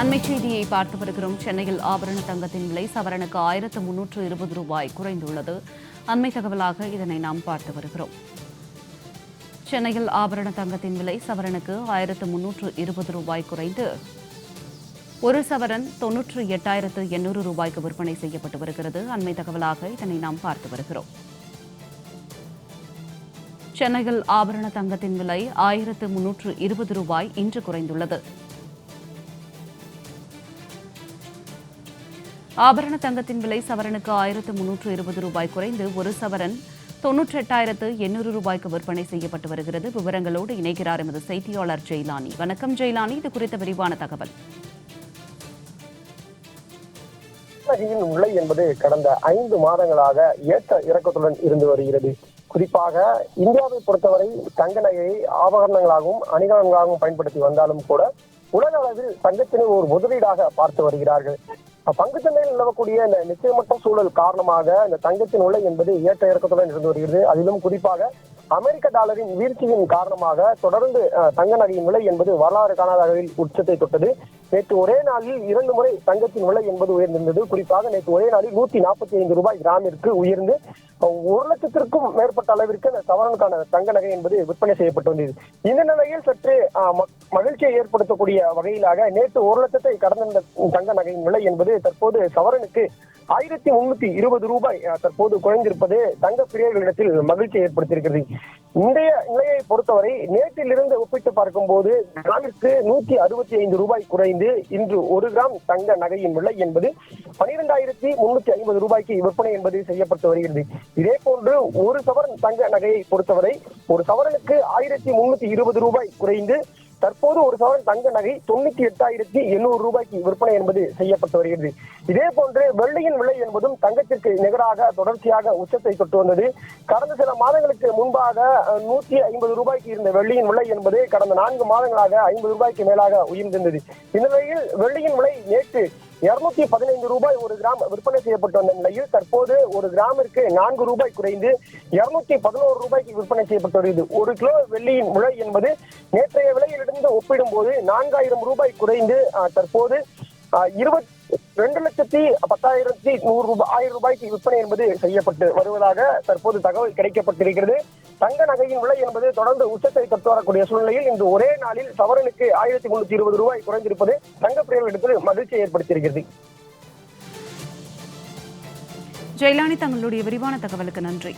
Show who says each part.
Speaker 1: அண்மை செய்தியை பார்த்து வருகிறோம். சென்னையில் ஆபரண தங்கத்தின் விலை சவரனுக்கு 1320 ரூபாய் குறைந்துள்ளது. அண்மை தகவலாக இதனை நாம் பார்த்து வருகிறோம். சென்னையில் ஆபரண தங்கத்தின் விலை சவரனுக்கு 1320 ரூபாய் குறைந்து ஒரு சவரன் 98,800 ரூபாய்க்கு விற்பனை செய்யப்பட்டு வருகிறது. அண்மை தகவலாக இதனை நாம் பார்த்து வருகிறோம். சென்னையில் ஆபரண தங்கத்தின் விலை 1320 ரூபாய் இன்று குறைந்துள்ளது. ஆபரண தங்கத்தின் விலை சவரனுக்கு 1320 ரூபாய் குறைந்து ஒரு சவரன் 98,800 ரூபாய்க்கு விற்பனை செய்யப்பட்டு வருகிறது. விவரங்களோடு இணைகிறார் எமது செய்தியாளர் ஜெயலானி. வணக்கம் ஜெயலானி, இது குறித்த விரிவான தகவல்.
Speaker 2: நகையின் விலை என்பது கடந்த 5 மாதங்களாக ஏற்ற இறக்கத்துடன் இருந்து வருகிறது. குறிப்பாக இந்தியாவை பொறுத்தவரை தங்க நகையை ஆபரணங்களாகவும் அணிகலன்களாகவும் பயன்படுத்தி வந்தாலும் கூட உலக அளவில் தங்கத்தினை ஒரு முதலீடாக பார்த்து வருகிறார்கள். பங்குச்சந்தையில் நிலவக்கூடிய இந்த நிச்சயமற்ற சூழல் காரணமாக இந்த தங்கத்தின் விலை என்பது ஏற்ற இறக்கத்துடன் இருந்து வருகிறது. அதிலும் குறிப்பாக அமெரிக்க டாலரின் வீழ்ச்சியின் காரணமாக தொடர்ந்து தங்க நகையின் விலை என்பது வரலாறு காணாத வகையில் உச்சத்தை தொட்டது. நேற்று ஒரே நாளில் 2 முறை தங்கத்தின் விலை என்பது உயர்ந்திருந்தது. குறிப்பாக நேற்று ஒரே நாளில் 145 ரூபாய் கிராமிற்கு உயர்ந்து 1 லட்சத்திற்கும் மேற்பட்ட அளவிற்கு அந்த சவரனுக்கான தங்க நகை என்பது விற்பனை செய்யப்பட்டு வந்தது. இந்த நிலையில் சற்று மகிழ்ச்சியை ஏற்படுத்தக்கூடிய வகையிலாக நேற்று 1 லட்சத்தை கடந்த தங்க நகையின் விலை என்பது தற்போது சவரனுக்கு 1320 ரூபாய் தற்போது குறைந்திருப்பது தங்க பிரியர்களிடத்தில் மகிழ்ச்சியை ஏற்படுத்தியிருக்கிறது. இன்றைய நிலையை பொறுத்தவரை நேற்றிலிருந்து ஒப்பிட்டு பார்க்கும் போது கிராமிற்கு 165 ரூபாய் குறைந்து இன்று 1 கிராம் தங்க நகையின் விலை என்பது 12,350 ரூபாய்க்கு விற்பனை என்பது செய்யப்பட்டு வருகிறது. இதே போன்று ஒரு சவரன் தங்க நகையை பொறுத்தவரை ஒரு சவரனுக்கு 1320 ரூபாய் குறைந்து தற்போது ஒரு சவரன் தங்க நகை 98,800 ரூபாய்க்கு விற்பனை என்பது செய்யப்பட்டு வருகிறது. இதே போன்று வெள்ளியின் விலை என்பதும் தங்கத்திற்கு நிகராக தொடர்ச்சியாக உச்சத்தை தொட்டு வந்தது. கடந்த சில மாதங்களுக்கு முன்பாக 150 ரூபாய்க்கு இருந்த வெள்ளியின் விலை என்பது கடந்த 4 மாதங்களாக 50 ரூபாய்க்கு மேலாக உயர்ந்திருந்தது. இந்த நிலையில் வெள்ளியின் விலை நேற்று 215 ரூபாய் ஒரு கிராம் விற்பனை செய்யப்பட்டு வந்த நிலையில் தற்போது ஒரு கிராமிற்கு 4 ரூபாய் குறைந்து 211 ரூபாய்க்கு விற்பனை செய்யப்பட்டு வருகிறது. 1 கிலோ வெள்ளியின் விலை என்பது நேற்றைய விலையிலிருந்து ஒப்பிடும் போது 4,000 ரூபாய் குறைந்து தற்போது 22,10,100 ரூபாய்க்கு விற்பனை என்பது செய்யப்பட்டு வருவதாக தற்போது தகவல் கிடைக்கப்பட்டிருக்கிறது. தங்க நகையின் விலை என்பது தொடர்ந்து உச்சத்தை தொட்டு வரக்கூடிய சூழ்நிலையில் இன்று ஒரே நாளில் சவரனுக்கு 1320 ரூபாய் குறைந்திருப்பது தங்க பிரியர்களிடத்தில் மகிழ்ச்சியை ஏற்படுத்தியிருக்கிறது.
Speaker 1: ஜெயலானி, தங்களுடைய விரிவான தகவலுக்கு நன்றி.